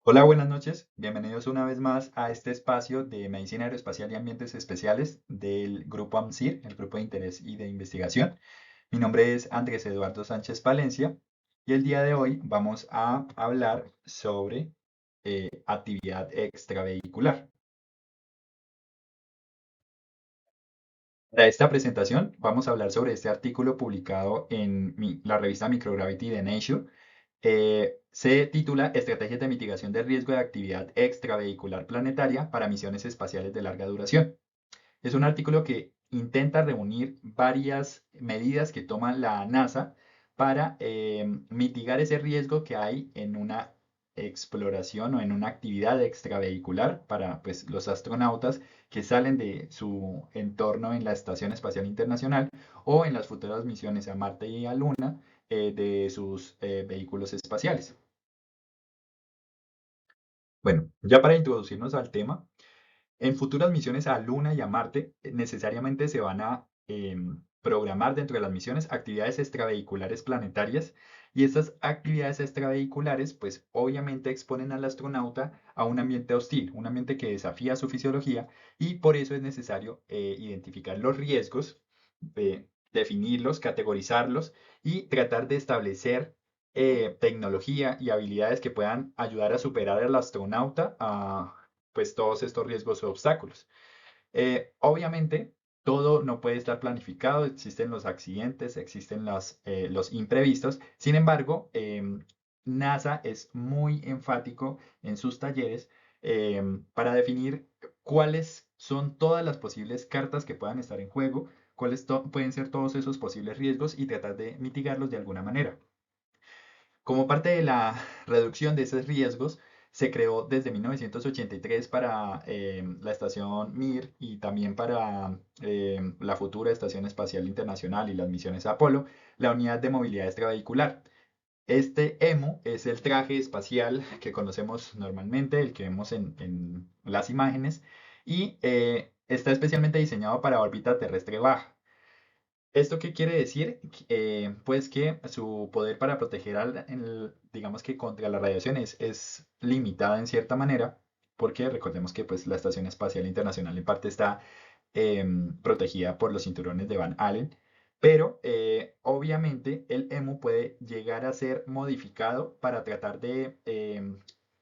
Hola, buenas noches. Bienvenidos una vez más a este espacio de Medicina Aeroespacial y Ambientes Especiales del Grupo AMSIR, el Grupo de Interés y de Investigación. Mi nombre es Andrés Eduardo Sánchez Palencia y el día de hoy vamos a hablar sobre actividad extravehicular. Para esta presentación vamos a hablar sobre este artículo publicado en la revista Microgravity de Nature. Se titula Estrategias de mitigación del riesgo de actividad extravehicular planetaria para misiones espaciales de larga duración. Es un artículo que intenta reunir varias medidas que toma la NASA para mitigar ese riesgo que hay en una exploración o en una actividad extravehicular para pues, los astronautas que salen de su entorno en la Estación Espacial Internacional o en las futuras misiones a Marte y a Luna de sus vehículos espaciales. Bueno, ya para introducirnos al tema, en futuras misiones a Luna y a Marte, necesariamente se van a programar dentro de las misiones actividades extravehiculares planetarias y estas actividades extravehiculares pues obviamente exponen al astronauta a un ambiente hostil, un ambiente que desafía su fisiología y por eso es necesario identificar los riesgos, definirlos, categorizarlos y tratar de establecer tecnología y habilidades que puedan ayudar a superar al astronauta a pues todos estos riesgos o obstáculos. Obviamente, todo no puede estar planificado, existen los accidentes, existen los imprevistos. Sin embargo, NASA es muy enfático en sus talleres para definir cuáles son todas las posibles cartas que puedan estar en juego, cuáles pueden ser todos esos posibles riesgos y tratar de mitigarlos de alguna manera. Como parte de la reducción de esos riesgos, se creó desde 1983 para la estación Mir y también para la futura Estación Espacial Internacional y las misiones Apolo, la Unidad de Movilidad Extravehicular. Este EMU es el traje espacial que conocemos normalmente, el que vemos en las imágenes, y está especialmente diseñado para órbita terrestre baja. ¿Esto qué quiere decir? Pues que su poder para proteger digamos que contra la radiación es limitada en cierta manera, porque recordemos que pues, la Estación Espacial Internacional en parte está protegida por los cinturones de Van Allen, pero obviamente el EMU puede llegar a ser modificado para tratar de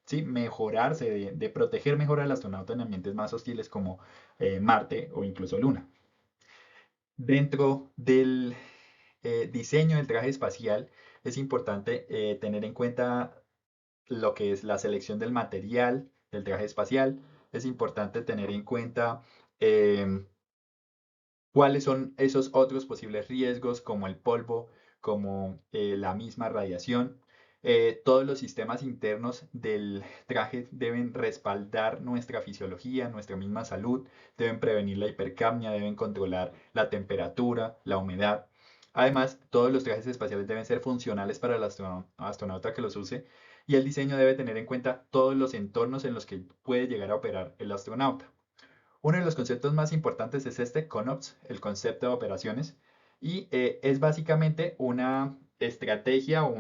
sí, mejorarse, de proteger mejor al astronauta en ambientes más hostiles como Marte o incluso Luna. Dentro del diseño del traje espacial es importante tener en cuenta lo que es la selección del material del traje espacial. Es importante tener en cuenta em, cuáles son esos otros posibles riesgos como el polvo, como la misma radiación. Todos los sistemas internos del traje deben respaldar nuestra fisiología, nuestra misma salud, deben prevenir la hipercapnia, deben controlar la temperatura, la humedad. Además, todos los trajes espaciales deben ser funcionales para el astronauta que los use y el diseño debe tener en cuenta todos los entornos en los que puede llegar a operar el astronauta. Uno de los conceptos más importantes es este ConOps, el concepto de operaciones, y es básicamente una estrategia o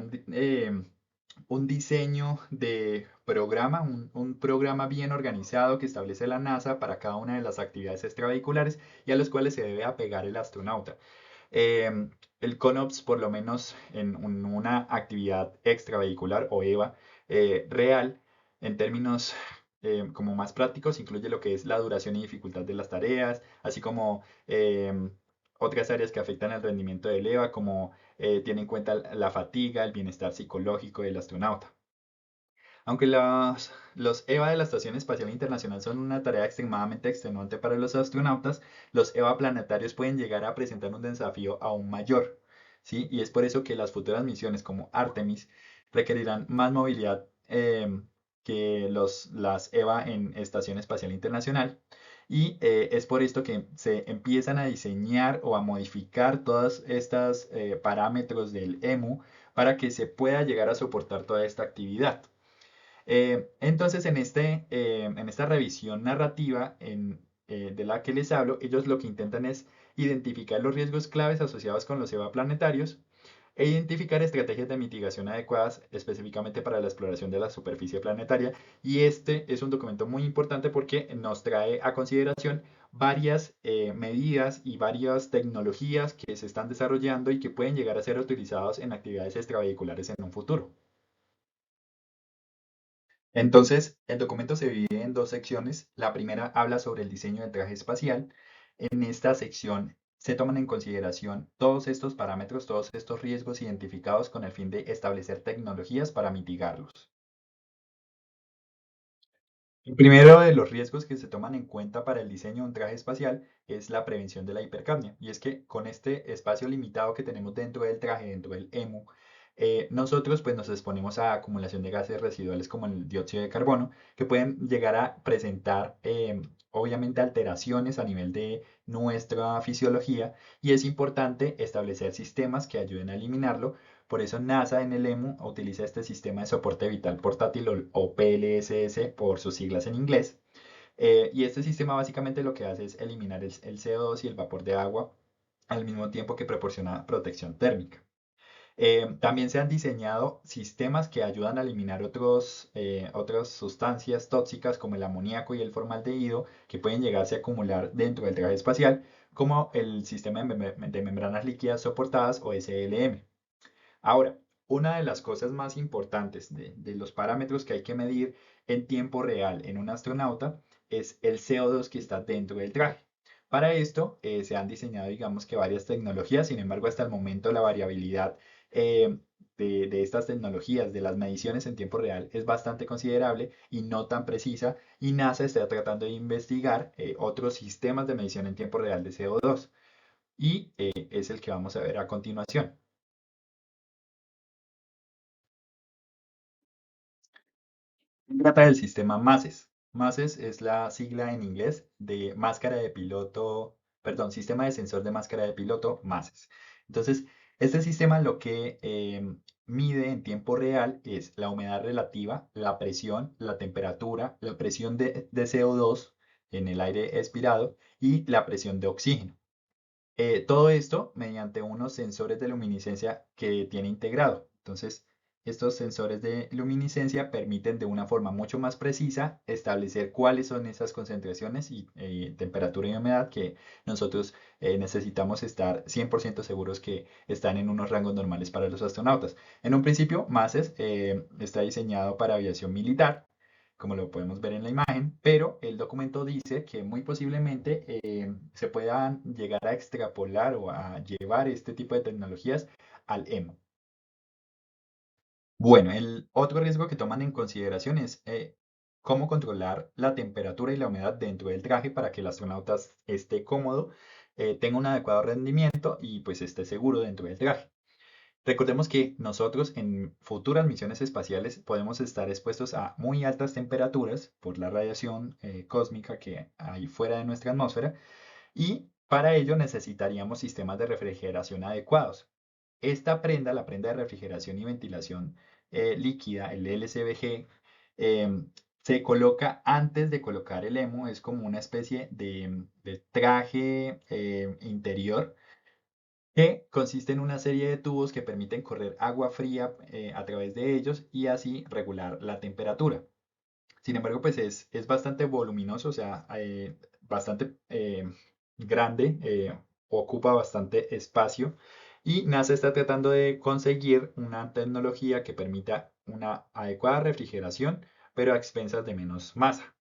un diseño de programa, un programa bien organizado que establece la NASA para cada una de las actividades extravehiculares y a los cuales se debe apegar el astronauta. El ConOps, por lo menos en una actividad extravehicular o EVA real, en términos como más prácticos, incluye lo que es la duración y dificultad de las tareas, así como otras áreas que afectan el rendimiento del EVA, como tiene en cuenta la fatiga, el bienestar psicológico del astronauta. Aunque los EVA de la Estación Espacial Internacional son una tarea extremadamente extenuante para los astronautas, los EVA planetarios pueden llegar a presentar un desafío aún mayor, ¿sí? Y es por eso que las futuras misiones como Artemis requerirán más movilidad que las EVA en Estación Espacial Internacional. Y es por esto que se empiezan a diseñar o a modificar todos estos parámetros del EMU para que se pueda llegar a soportar toda esta actividad. Entonces, en esta revisión narrativa de la que les hablo, ellos lo que intentan es identificar los riesgos claves asociados con los EVA planetarios, e identificar estrategias de mitigación adecuadas específicamente para la exploración de la superficie planetaria. Y este es un documento muy importante porque nos trae a consideración varias medidas y varias tecnologías que se están desarrollando y que pueden llegar a ser utilizados en actividades extravehiculares en un futuro. Entonces, el documento se divide en dos secciones. La primera habla sobre el diseño del traje espacial. En esta sección se toman en consideración todos estos parámetros, todos estos riesgos identificados con el fin de establecer tecnologías para mitigarlos. El primero de los riesgos que se toman en cuenta para el diseño de un traje espacial es la prevención de la hipercapnia. Y es que con este espacio limitado que tenemos dentro del traje, dentro del EMU, nosotros pues nos exponemos a acumulación de gases residuales como el dióxido de carbono, que pueden llegar a presentar obviamente alteraciones a nivel de nuestra fisiología y es importante establecer sistemas que ayuden a eliminarlo. Por eso NASA en el EMU utiliza este sistema de soporte vital portátil o PLSS por sus siglas en inglés. Y este sistema básicamente lo que hace es eliminar el CO2 y el vapor de agua al mismo tiempo que proporciona protección térmica. También se han diseñado sistemas que ayudan a eliminar otras sustancias tóxicas como el amoníaco y el formaldehído que pueden llegarse a acumular dentro del traje espacial, como el sistema de membranas líquidas soportadas o SLM. Ahora, una de las cosas más importantes de los parámetros que hay que medir en tiempo real en un astronauta es el CO2 que está dentro del traje. Para esto se han diseñado, digamos que varias tecnologías, sin embargo, hasta el momento la variabilidad de estas tecnologías, de las mediciones en tiempo real, es bastante considerable y no tan precisa, y NASA está tratando de investigar otros sistemas de medición en tiempo real de CO2, y es el que vamos a ver a continuación. Trata del sistema MASES. MASES es la sigla en inglés de máscara de piloto, perdón, sistema de sensor de máscara de piloto, MASES. Entonces, este sistema lo que mide en tiempo real es la humedad relativa, la presión, la temperatura, la presión de CO2 en el aire expirado y la presión de oxígeno. Todo esto mediante unos sensores de luminiscencia que tiene integrado. Entonces, estos sensores de luminiscencia permiten de una forma mucho más precisa establecer cuáles son esas concentraciones y temperatura y humedad que nosotros necesitamos estar 100% seguros que están en unos rangos normales para los astronautas. En un principio, MASES está diseñado para aviación militar, como lo podemos ver en la imagen, pero el documento dice que muy posiblemente se puedan llegar a extrapolar o a llevar este tipo de tecnologías al EMO. Bueno, el otro riesgo que toman en consideración es cómo controlar la temperatura y la humedad dentro del traje para que el astronauta esté cómodo, tenga un adecuado rendimiento y pues esté seguro dentro del traje. Recordemos que nosotros en futuras misiones espaciales podemos estar expuestos a muy altas temperaturas por la radiación cósmica que hay fuera de nuestra atmósfera y para ello necesitaríamos sistemas de refrigeración adecuados. Esta prenda, la prenda de refrigeración y ventilación líquida, el LCVG, se coloca antes de colocar el EMO, es como una especie de traje interior que consiste en una serie de tubos que permiten correr agua fría a través de ellos y así regular la temperatura. Sin embargo, pues es bastante voluminoso, o sea, bastante grande, ocupa bastante espacio y NASA está tratando de conseguir una tecnología que permita una adecuada refrigeración, pero a expensas de menos masa.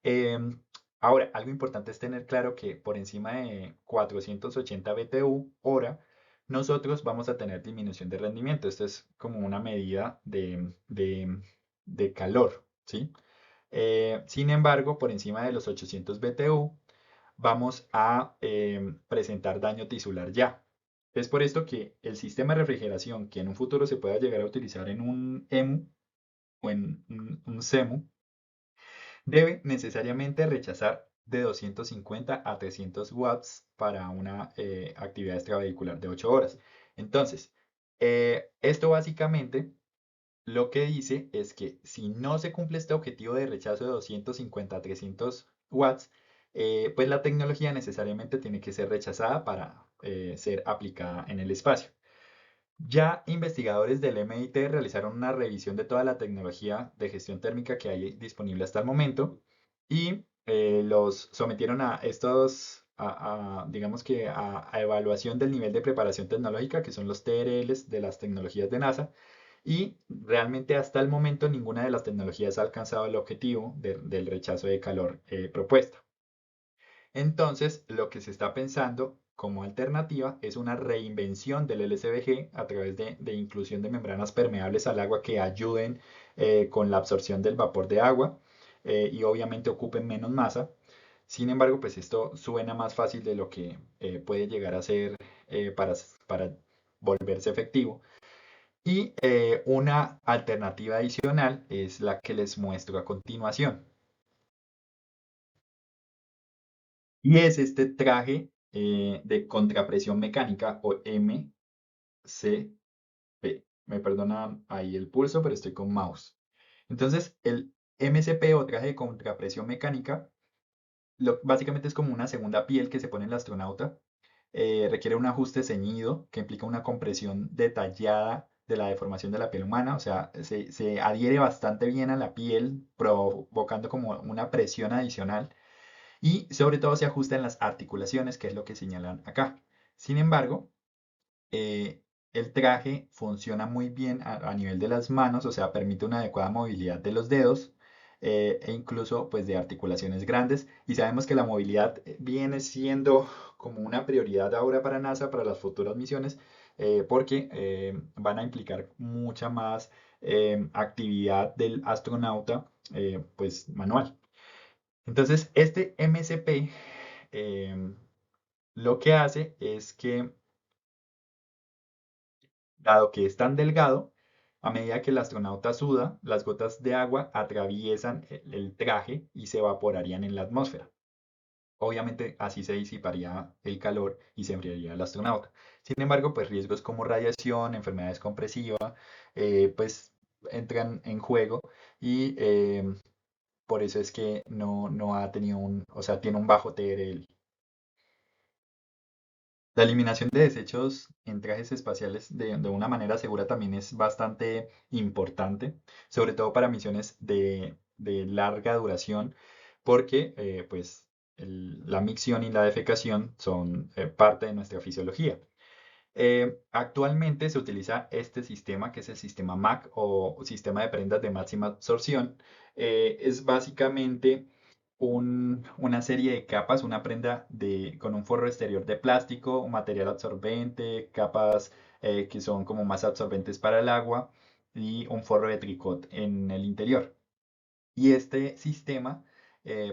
Em, Ahora, algo importante es tener claro que por encima de 480 BTU hora, nosotros vamos a tener disminución de rendimiento. Esto es como una medida de calor, ¿sí? Sin embargo, por encima de los 800 BTU, vamos a presentar daño tisular ya. Es por esto que el sistema de refrigeración que en un futuro se pueda llegar a utilizar en un EMU o en un CEMU, debe necesariamente rechazar de 250 a 300 watts para una actividad extravehicular de 8 horas. Entonces, esto básicamente lo que dice es que si no se cumple este objetivo de rechazo de 250 a 300 watts, pues la tecnología necesariamente tiene que ser rechazada para ser aplicada en el espacio. Ya investigadores del MIT realizaron una revisión de toda la tecnología de gestión térmica que hay disponible hasta el momento y los sometieron a estos, digamos que a evaluación del nivel de preparación tecnológica, que son los TRLs de las tecnologías de NASA, y realmente hasta el momento ninguna de las tecnologías ha alcanzado el objetivo del rechazo de calor propuesto. Entonces, lo que se está pensando como alternativa es una reinvención del LSBG a través de inclusión de membranas permeables al agua que ayuden con la absorción del vapor de agua y obviamente ocupen menos masa. Sin embargo, pues esto suena más fácil de lo que puede llegar a ser para volverse efectivo. Y una alternativa adicional es la que les muestro a continuación. Y es este traje de contrapresión mecánica o MCP. Me perdonan ahí el pulso, pero estoy con mouse. Entonces, el MCP o traje de contrapresión mecánica básicamente es como una segunda piel que se pone el astronauta. Requiere un ajuste ceñido que implica una compresión detallada de la deformación de la piel humana, o sea, se adhiere bastante bien a la piel, provocando como una presión adicional y sobre todo se ajusta en las articulaciones, que es lo que señalan acá. Sin embargo, eh, el traje funciona muy bien a nivel de las manos, o sea, permite una adecuada movilidad de los dedos e incluso pues de articulaciones grandes. Y sabemos que la movilidad viene siendo como una prioridad ahora para NASA, para las futuras misiones, porque van a implicar mucha más actividad del astronauta pues manual. Entonces, este MCP lo que hace es que, dado que es tan delgado, a medida que el astronauta suda, las gotas de agua atraviesan el traje y se evaporarían en la atmósfera. Obviamente, así se disiparía el calor y se enfriaría el astronauta. Sin embargo, pues riesgos como radiación, enfermedades compresivas, pues entran en juego y por eso es que no ha tenido o sea, tiene un bajo TRL. La eliminación de desechos en trajes espaciales de una manera segura también es bastante importante, sobre todo para misiones de larga duración, porque pues la micción y la defecación son parte de nuestra fisiología. Actualmente se utiliza este sistema, que es el sistema MAC o sistema de prendas de máxima absorción. Es básicamente una serie de capas, una prenda con un forro exterior de plástico, un material absorbente, capas que son como más absorbentes para el agua y un forro de tricot en el interior. Y este sistema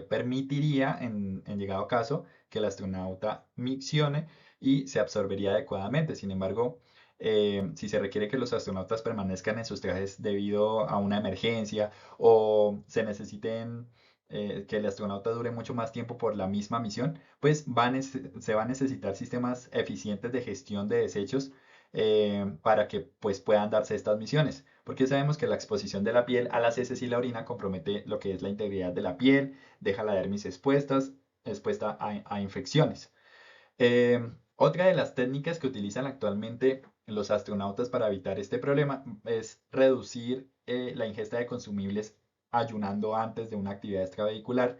permitiría, en llegado caso, que el astronauta miccione y se absorbería adecuadamente. Sin embargo, si se requiere que los astronautas permanezcan en sus trajes debido a una emergencia o se necesiten que el astronauta dure mucho más tiempo por la misma misión, pues se va a necesitar sistemas eficientes de gestión de desechos para que pues, puedan darse estas misiones. Porque sabemos que la exposición de la piel a las heces y la orina compromete lo que es la integridad de la piel, deja la dermis expuesta a infecciones. Otra de las técnicas que utilizan actualmente los astronautas para evitar este problema es reducir la ingesta de consumibles ayunando antes de una actividad extravehicular.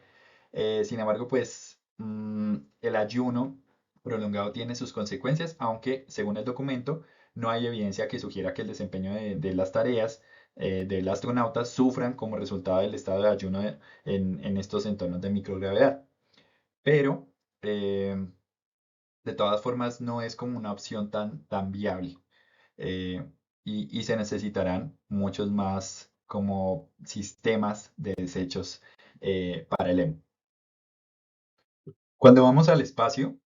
Sin embargo, pues el ayuno prolongado tiene sus consecuencias, aunque según el documento no hay evidencia que sugiera que el desempeño de las tareas del astronauta sufran como resultado del estado de ayuno en estos entornos de microgravedad. Pero eh, de todas formas no es como una opción tan viable eh, y se necesitarán muchos más como sistemas de desechos para el EMU. Cuando vamos al espacio,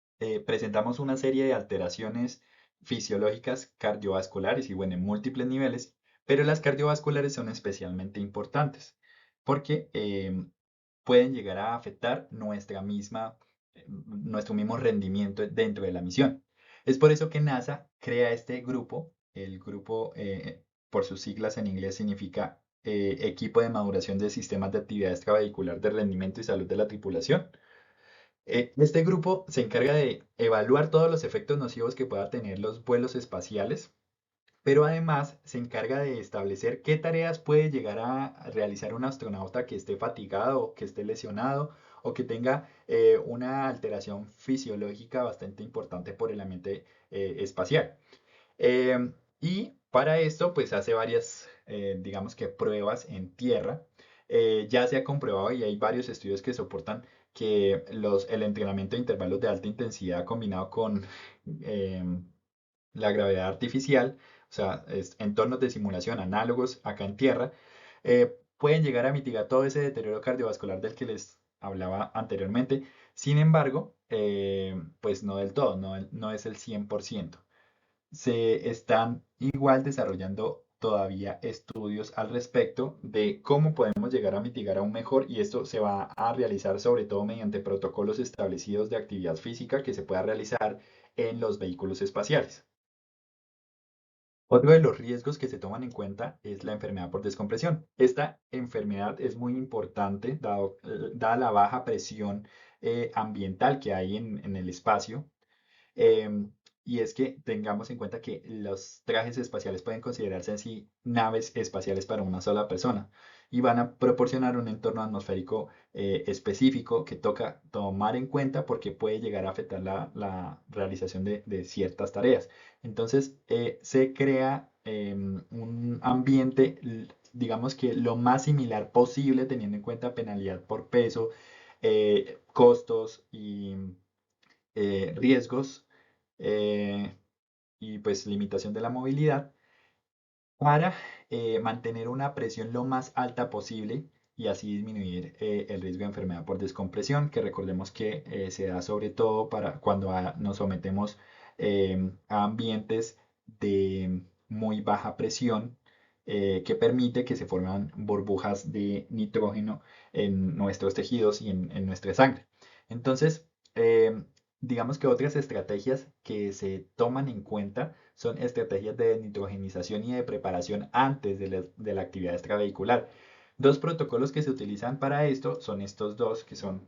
presentamos una serie de alteraciones fisiológicas cardiovasculares y bueno, en múltiples niveles, pero las cardiovasculares son especialmente importantes porque pueden llegar a afectar nuestro mismo rendimiento dentro de la misión. Es por eso que NASA crea este grupo, el grupo por sus siglas en inglés significa Equipo de Maduración de Sistemas de Actividad Extravehicular de Rendimiento y Salud de la Tripulación. Este grupo se encarga de evaluar todos los efectos nocivos que pueda tener los vuelos espaciales pero además se encarga de establecer qué tareas puede llegar a realizar un astronauta que esté fatigado, que esté lesionado o que tenga una alteración fisiológica bastante importante por el ambiente espacial. Y para esto, pues hace varias, digamos que pruebas en tierra. Ya se ha comprobado y hay varios estudios que soportan que el entrenamiento de intervalos de alta intensidad combinado con em, la gravedad artificial, o sea, entornos de simulación análogos acá en tierra, pueden llegar a mitigar todo ese deterioro cardiovascular del que les hablaba anteriormente. Sin embargo, pues no del todo, no es el 100%. Se están igual desarrollando todavía estudios al respecto de cómo podemos llegar a mitigar aún mejor y esto se va a realizar sobre todo mediante protocolos establecidos de actividad física que se pueda realizar en los vehículos espaciales. Otro de los riesgos que se toman en cuenta es la enfermedad por descompresión. Esta enfermedad es muy importante dada la baja presión ambiental que hay en el espacio. Em, y es que tengamos en cuenta que los trajes espaciales pueden considerarse en sí naves espaciales para una sola persona y van a proporcionar un entorno atmosférico específico que toca tomar en cuenta porque puede llegar a afectar la realización de ciertas tareas. Entonces, se crea un ambiente, digamos que lo más similar posible, teniendo en cuenta penalidad por peso, costos y riesgos eh, y pues limitación de la movilidad para mantener una presión lo más alta posible y así disminuir el riesgo de enfermedad por descompresión, que recordemos que se da sobre todo para cuando nos sometemos a ambientes de muy baja presión que permite que se forman burbujas de nitrógeno en nuestros tejidos y en nuestra sangre. Entonces, eh, digamos que otras estrategias que se toman en cuenta son estrategias de nitrogenización y de preparación antes de la actividad extravehicular. Dos protocolos que se utilizan para esto son estos dos, que son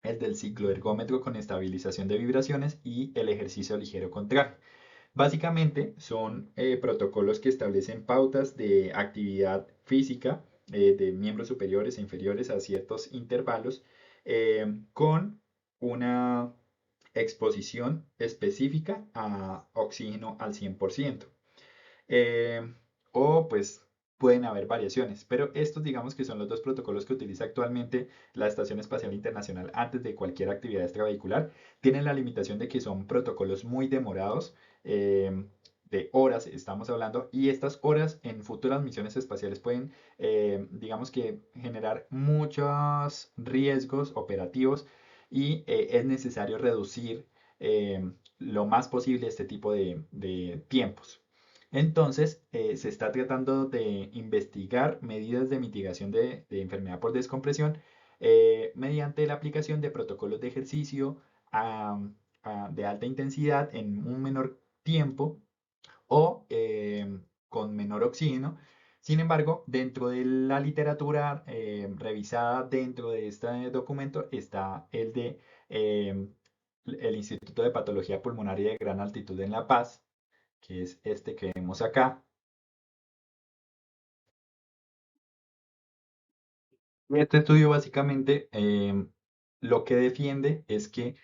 el del cicloergómetro con estabilización de vibraciones y el ejercicio ligero con traje. Básicamente son protocolos que establecen pautas de actividad física de miembros superiores e inferiores a ciertos intervalos con una exposición específica a oxígeno al 100%. Eh, o pues pueden haber variaciones, pero estos digamos que son los dos protocolos que utiliza actualmente la Estación Espacial Internacional antes de cualquier actividad extravehicular. Tienen la limitación de que son protocolos muy demorados, de horas estamos hablando, y estas horas en futuras misiones espaciales pueden, digamos que, generar muchos riesgos operativos y es necesario reducir lo más posible este tipo de tiempos. Entonces, se está tratando de investigar medidas de mitigación de enfermedad por descompresión mediante la aplicación de protocolos de ejercicio de alta intensidad en un menor tiempo o con menor oxígeno. Sin embargo, dentro de la literatura revisada dentro de este documento está el Instituto de Patología Pulmonar y de Gran Altitud en La Paz, que es este que vemos acá. Y este estudio básicamente lo que defiende es que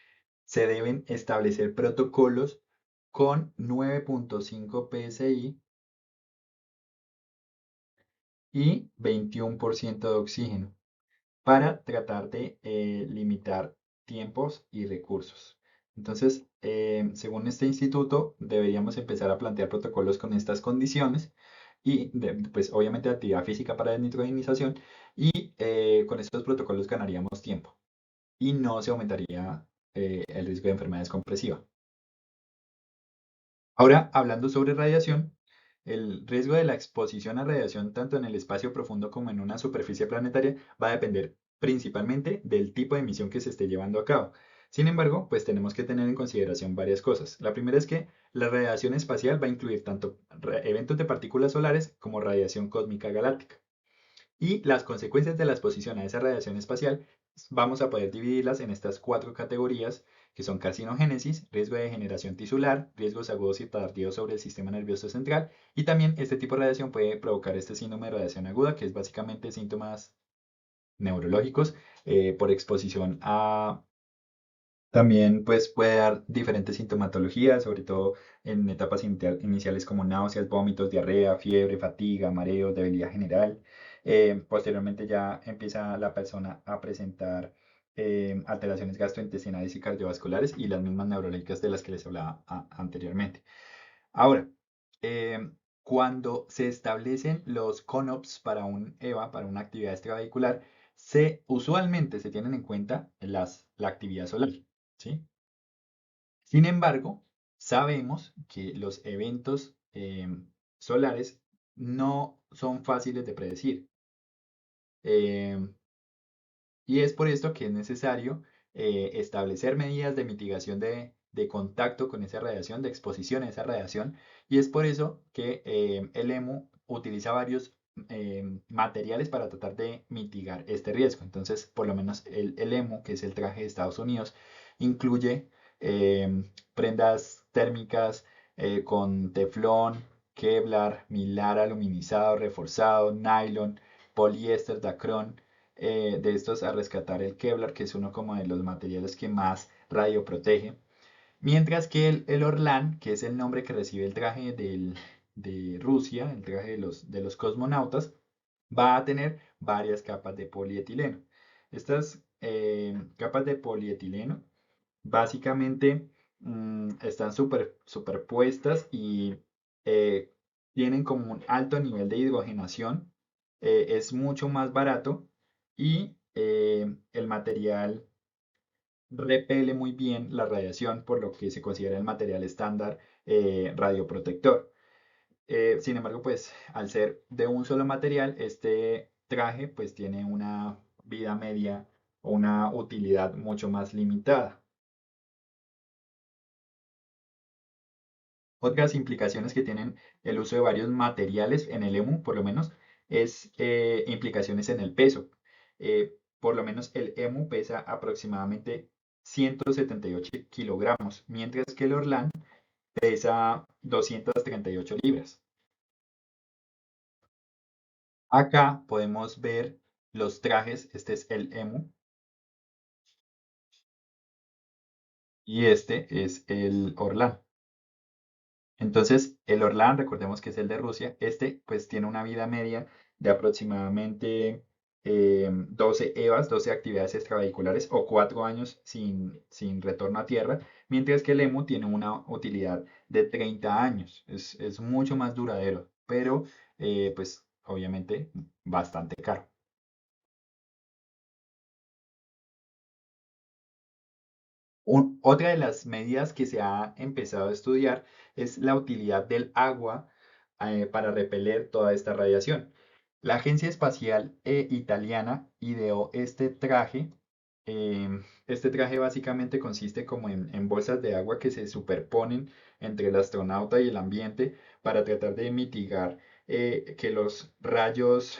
se deben establecer protocolos con 9.5 PSI y 21% de oxígeno para tratar de limitar tiempos y recursos. Entonces, según este instituto, deberíamos empezar a plantear protocolos con estas condiciones y, pues, obviamente, actividad física para desnitrogenización y con estos protocolos ganaríamos tiempo y no se aumentaría el riesgo de enfermedad descompresiva. Ahora, hablando sobre radiación, el riesgo de la exposición a radiación tanto en el espacio profundo como en una superficie planetaria va a depender principalmente del tipo de misión que se esté llevando a cabo. Sin embargo, pues tenemos que tener en consideración varias cosas. La primera es que la radiación espacial va a incluir tanto eventos de partículas solares como radiación cósmica galáctica. Y las consecuencias de la exposición a esa radiación espacial vamos a poder dividirlas en estas cuatro categorías, que son carcinogénesis, riesgo de degeneración tisular, riesgos agudos y tardíos sobre el sistema nervioso central, y también este tipo de radiación puede provocar este síndrome de radiación aguda, que es básicamente síntomas neurológicos por exposición a. También pues, puede dar diferentes sintomatologías, sobre todo en etapas iniciales como náuseas, vómitos, diarrea, fiebre, fatiga, mareo, debilidad general. Posteriormente ya empieza la persona a presentar alteraciones gastrointestinales y cardiovasculares y las mismas neurológicas de las que les hablaba anteriormente. Ahora, cuando se establecen los CONOPS para un EVA, para una actividad extravehicular, usualmente se tienen en cuenta la actividad solar, ¿sí? Sin embargo, sabemos que los eventos solares no son fáciles de predecir. Em, y es por esto que es necesario establecer medidas de mitigación de contacto con esa radiación, de exposición a esa radiación. Y es por eso que el EMU utiliza varios materiales para tratar de mitigar este riesgo. Entonces, por lo menos el EMU, que es el traje de Estados Unidos, incluye prendas térmicas con teflón, Kevlar, Mylar aluminizado, reforzado, nylon, poliéster, Dacron, de estos a rescatar el Kevlar, que es uno como de los materiales que más radioprotege. Mientras que el Orlan, que es el nombre que recibe el traje de Rusia, el traje de los cosmonautas, va a tener varias capas de polietileno. Estas capas de polietileno básicamente están superpuestas y eh, tienen como un alto nivel de hidrogenación, es mucho más barato y el material repele muy bien la radiación, por lo que se considera el material estándar radioprotector. Sin embargo, pues al ser de un solo material, este traje pues tiene una vida media o una utilidad mucho más limitada. Otras implicaciones que tienen el uso de varios materiales en el EMU, por lo menos, es implicaciones en el peso. Por lo menos el EMU pesa aproximadamente 178 kilogramos, mientras que el Orlan pesa 238 libras. Acá podemos ver los trajes, este es el EMU y este es el Orlan. Entonces, el Orlan, recordemos que es el de Rusia, este pues tiene una vida media de aproximadamente 12 EVAs, 12 actividades extravehiculares o 4 años sin retorno a tierra, mientras que el EMU tiene una utilidad de 30 años. Es mucho más duradero, pero pues obviamente bastante caro. Otra de las medidas que se ha empezado a estudiar es la utilidad del agua para repeler toda esta radiación. La Agencia Espacial Italiana ideó este traje. Este traje básicamente consiste como en bolsas de agua que se superponen entre el astronauta y el ambiente para tratar de mitigar que los rayos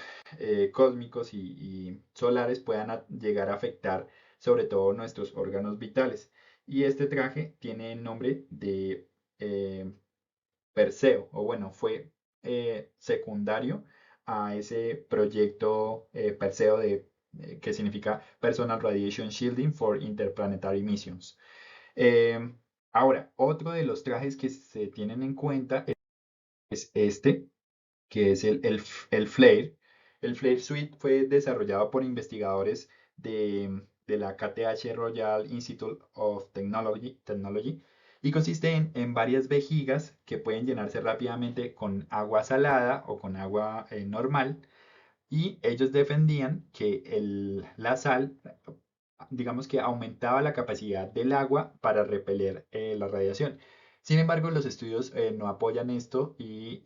cósmicos y solares puedan llegar a afectar sobre todo nuestros órganos vitales. Y este traje tiene el nombre de eh, Perseo, o bueno, fue secundario a ese proyecto Perseo que significa Personal Radiation Shielding for Interplanetary Missions. Eh, Ahora, otro de los trajes que se tienen en cuenta es este, que es el FLAIR. El FLAIR Suite fue desarrollado por investigadores de la KTH Royal Institute of Technology y consiste en varias vejigas que pueden llenarse rápidamente con agua salada o con agua normal, y ellos defendían que la sal, digamos que aumentaba la capacidad del agua para repeler la radiación. Sin embargo, los estudios no apoyan esto y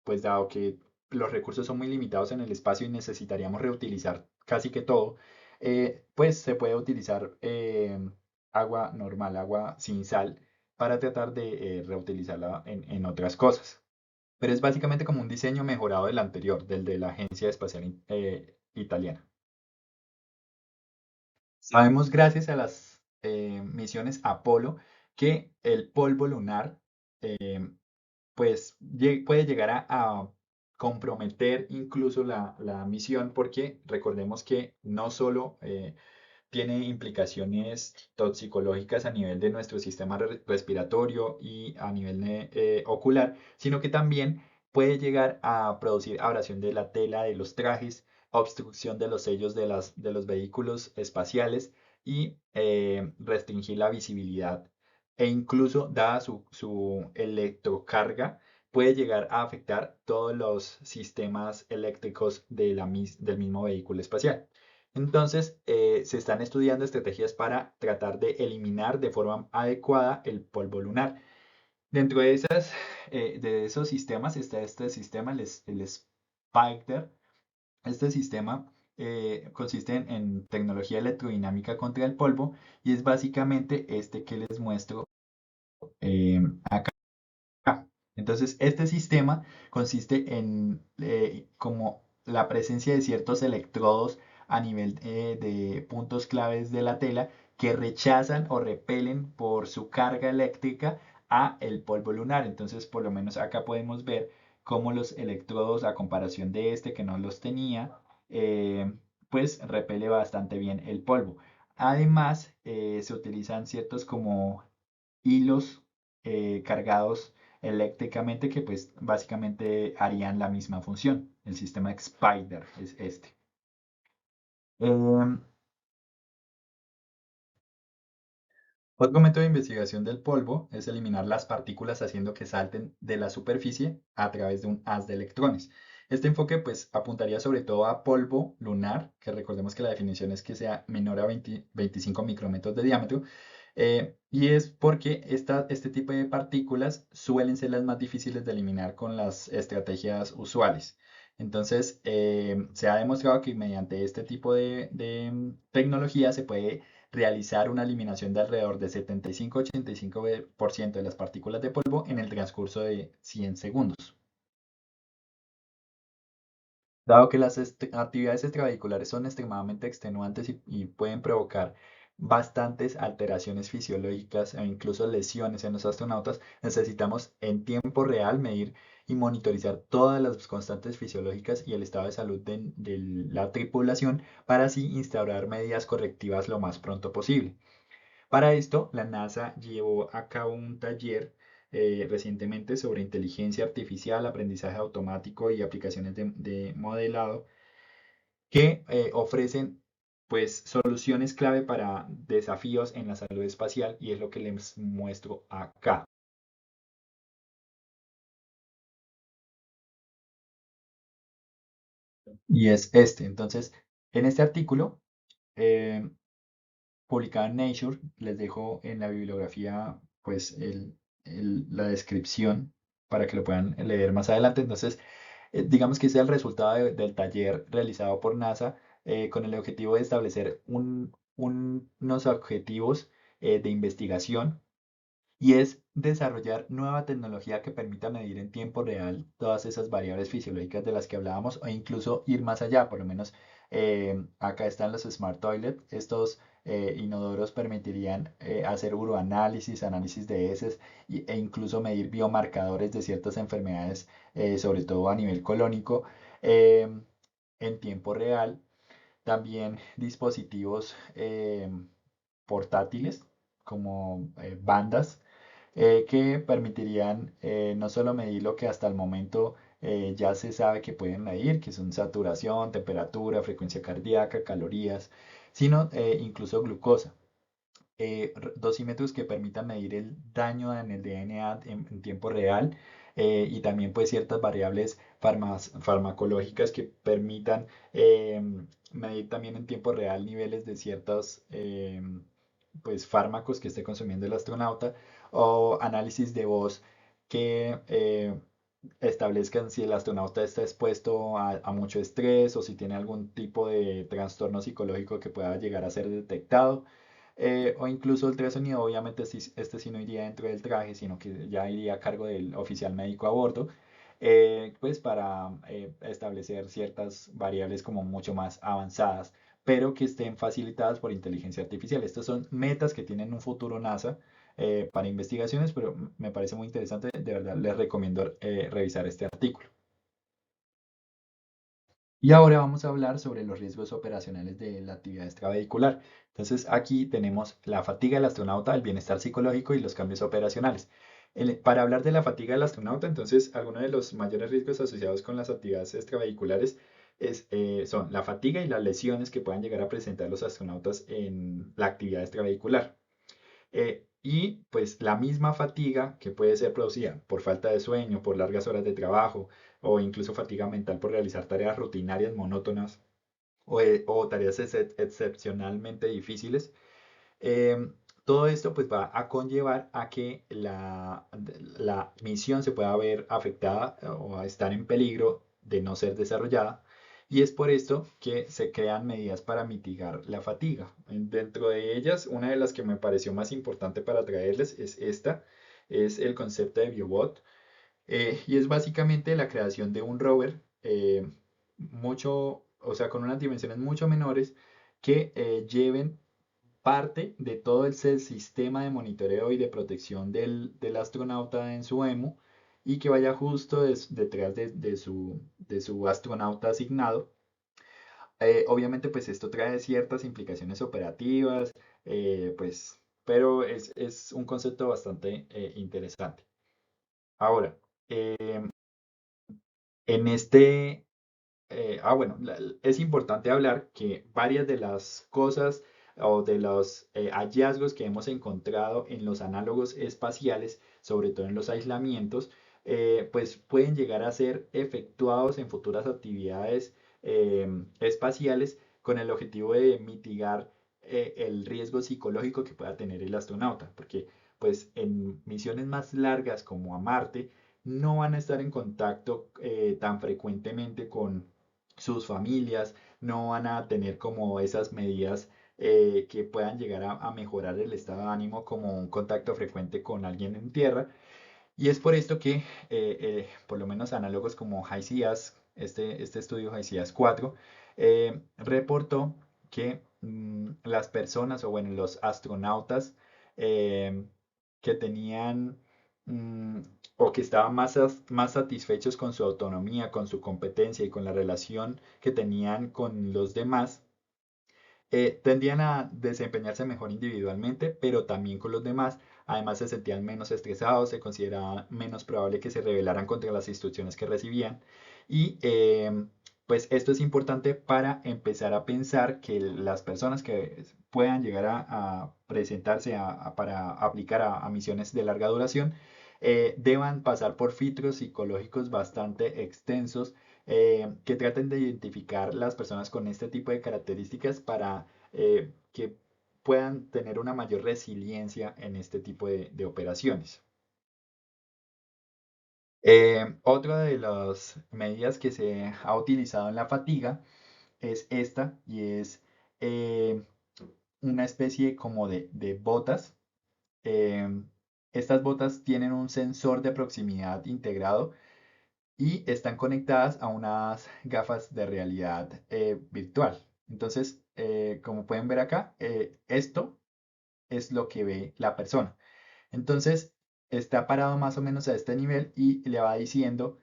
pues dado que los recursos son muy limitados en el espacio y necesitaríamos reutilizar casi que todo, pues se puede utilizar agua normal, agua sin sal, para tratar de reutilizarla en otras cosas. Pero es básicamente como un diseño mejorado del anterior, del de la Agencia Espacial Italiana. Sabemos gracias a las misiones Apolo que el polvo lunar pues puede llegar a comprometer incluso la misión porque recordemos que no solo tiene implicaciones toxicológicas a nivel de nuestro sistema respiratorio y a nivel ocular, sino que también puede llegar a producir abrasión de la tela de los trajes, obstrucción de los sellos de los vehículos espaciales y restringir la visibilidad. E incluso, dada su electrocarga, puede llegar a afectar todos los sistemas eléctricos del mismo vehículo espacial. Entonces, se están estudiando estrategias para tratar de eliminar de forma adecuada el polvo lunar. Dentro de esos sistemas está este sistema, el Spider. Este sistema consiste en tecnología electrodinámica contra el polvo y es básicamente este que les muestro acá. Entonces, este sistema consiste en como la presencia de ciertos electrodos a nivel de puntos claves de la tela que rechazan o repelen por su carga eléctrica a el polvo lunar. Entonces, por lo menos acá podemos ver cómo los electrodos, a comparación de este que no los tenía, pues repele bastante bien el polvo. Además, se utilizan ciertos como hilos cargados eléctricamente que pues básicamente harían la misma función. El sistema Spider es este. Em, Otro método de investigación del polvo es eliminar las partículas haciendo que salten de la superficie a través de un haz de electrones. Este enfoque pues apuntaría sobre todo a polvo lunar, que recordemos que la definición es que sea menor a 25 micrómetros de diámetro, y es porque este tipo de partículas suelen ser las más difíciles de eliminar con las estrategias usuales. Entonces, se ha demostrado que mediante este tipo de tecnología se puede realizar una eliminación de alrededor de 75-85% de las partículas de polvo en el transcurso de 100 segundos. Dado que las actividades extravehiculares son extremadamente extenuantes y pueden provocar bastantes alteraciones fisiológicas e incluso lesiones en los astronautas, necesitamos en tiempo real medir y monitorizar todas las constantes fisiológicas y el estado de salud de la tripulación para así instaurar medidas correctivas lo más pronto posible. Para esto, la NASA llevó a cabo un taller recientemente sobre inteligencia artificial, aprendizaje automático y aplicaciones de modelado que ofrecen pues soluciones clave para desafíos en la salud espacial y es lo que les muestro acá. Y es este. Entonces, en este artículo eh, publicado en Nature, les dejo en la bibliografía pues la descripción para que lo puedan leer más adelante. Entonces, digamos que ese es el resultado del taller realizado por NASA con el objetivo de establecer unos objetivos de investigación y es desarrollar nueva tecnología que permita medir en tiempo real todas esas variables fisiológicas de las que hablábamos o incluso ir más allá. Por lo menos acá están los Smart Toilet. Estos inodoros permitirían hacer uroanálisis, análisis de heces e incluso medir biomarcadores de ciertas enfermedades, sobre todo a nivel colónico, eh, en tiempo real. También dispositivos portátiles como bandas que permitirían no solo medir lo que hasta el momento ya se sabe que pueden medir, que son saturación, temperatura, frecuencia cardíaca, calorías, sino incluso glucosa. Dosímetros que permitan medir el daño en el DNA en tiempo real y también pues ciertas variables farmacológicas que permitan medir también en tiempo real niveles de ciertos pues fármacos que esté consumiendo el astronauta o análisis de voz que establezcan si el astronauta está expuesto a mucho estrés o si tiene algún tipo de trastorno psicológico que pueda llegar a ser detectado. O incluso ultrasonido, obviamente este sí no iría dentro del traje, sino que ya iría a cargo del oficial médico a bordo, pues para establecer ciertas variables como mucho más avanzadas pero que estén facilitadas por inteligencia artificial. Estas son metas que tienen un futuro NASA para investigaciones, pero me parece muy interesante. De verdad, les recomiendo revisar este artículo. Y ahora vamos a hablar sobre los riesgos operacionales de la actividad extravehicular. Entonces, aquí tenemos la fatiga del astronauta, el bienestar psicológico y los cambios operacionales. Para hablar de la fatiga del astronauta, entonces, algunos de los mayores riesgos asociados con las actividades extravehiculares son la fatiga y las lesiones que puedan llegar a presentar los astronautas en la actividad extravehicular. Y pues la misma fatiga que puede ser producida por falta de sueño, por largas horas de trabajo o incluso fatiga mental por realizar tareas rutinarias monótonas o tareas excepcionalmente difíciles. Todo esto pues va a conllevar a que la misión se pueda ver afectada o a estar en peligro de no ser desarrollada. Y es por esto que se crean medidas para mitigar la fatiga. Dentro de ellas, una de las que me pareció más importante para traerles es esta, es el concepto de biobot. Y es básicamente la creación de un rover o sea, con unas dimensiones mucho menores que lleven parte de todo el sistema de monitoreo y de protección del astronauta en su EMU y que vaya justo detrás de su astronauta asignado. Obviamente, pues esto trae ciertas implicaciones operativas, pero es un concepto bastante interesante. Ahora, en este bueno, es importante hablar que varias de las cosas o de los hallazgos que hemos encontrado en los análogos espaciales, sobre todo en los aislamientos, pues pueden llegar a ser efectuados en futuras actividades espaciales con el objetivo de mitigar el riesgo psicológico que pueda tener el astronauta, porque pues en misiones más largas como a Marte, no van a estar en contacto tan frecuentemente con sus familias, no van a tener como esas medidas que puedan llegar a mejorar el estado de ánimo como un contacto frecuente con alguien en tierra. Y es por esto que por lo menos análogos como HICIAS, este estudio HICIAS 4, reportó que las personas, o bueno, los astronautas eh, que tenían mm, o que estaban más satisfechos con su autonomía, con su competencia y con la relación que tenían con los demás, tendían a desempeñarse mejor individualmente, pero también con los demás. Además, se sentían menos estresados, se consideraba menos probable que se rebelaran contra las instrucciones que recibían. Y pues esto es importante para empezar a pensar que las personas que puedan llegar a presentarse para aplicar a misiones de larga duración deban pasar por filtros psicológicos bastante extensos que traten de identificar las personas con este tipo de características para que puedan tener una mayor resiliencia en este tipo de operaciones. Otra de las medidas que se ha utilizado en la fatiga es esta y es eh, una especie como de botas. Em, Estas botas tienen un sensor de proximidad integrado y están conectadas a unas gafas de realidad virtual. Entonces, como pueden ver acá, esto es lo que ve la persona. Entonces, está parado más o menos a este nivel y le va diciendo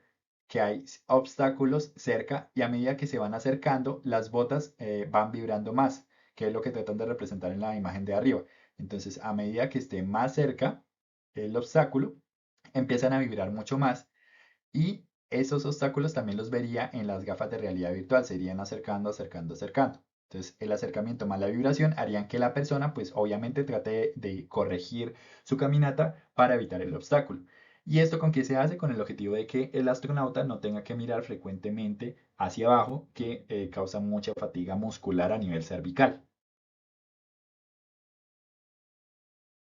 que hay obstáculos cerca y a medida que se van acercando, las botas van vibrando más, que es lo que tratan de representar en la imagen de arriba. Entonces, a medida que esté más cerca el obstáculo, empiezan a vibrar mucho más y esos obstáculos también los vería en las gafas de realidad virtual, se irían acercando, acercando, acercando. Entonces, el acercamiento más la vibración harían que la persona, pues obviamente trate de corregir su caminata para evitar el obstáculo. ¿Y esto con qué se hace? Con el objetivo de que el astronauta no tenga que mirar frecuentemente hacia abajo, que causa mucha fatiga muscular a nivel cervical.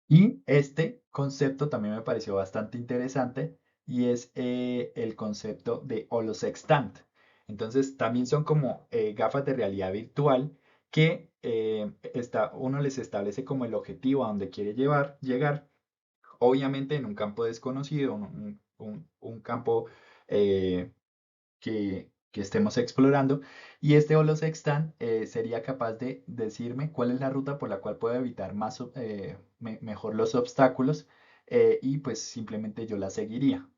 Y este concepto también me pareció bastante interesante y es el concepto de holosextant. Entonces, también son como gafas de realidad virtual que uno les establece como el objetivo a donde quiere llegar, obviamente en un campo desconocido, un campo eh, que estemos explorando. Y este holosextant sería capaz de decirme cuál es la ruta por la cual puedo evitar mejor los obstáculos y pues simplemente yo la seguiría.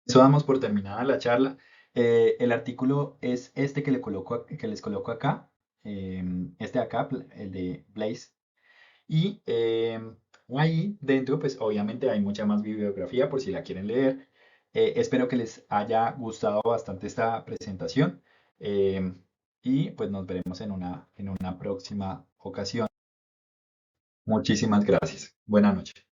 Eso damos por terminada la charla. El artículo es este que, que les coloco acá, este de acá, el de Blaze. Y ahí dentro, pues obviamente hay mucha más bibliografía por si la quieren leer. Espero que les haya gustado bastante esta presentación y pues nos veremos en una próxima ocasión. Muchísimas gracias. Buenas noches.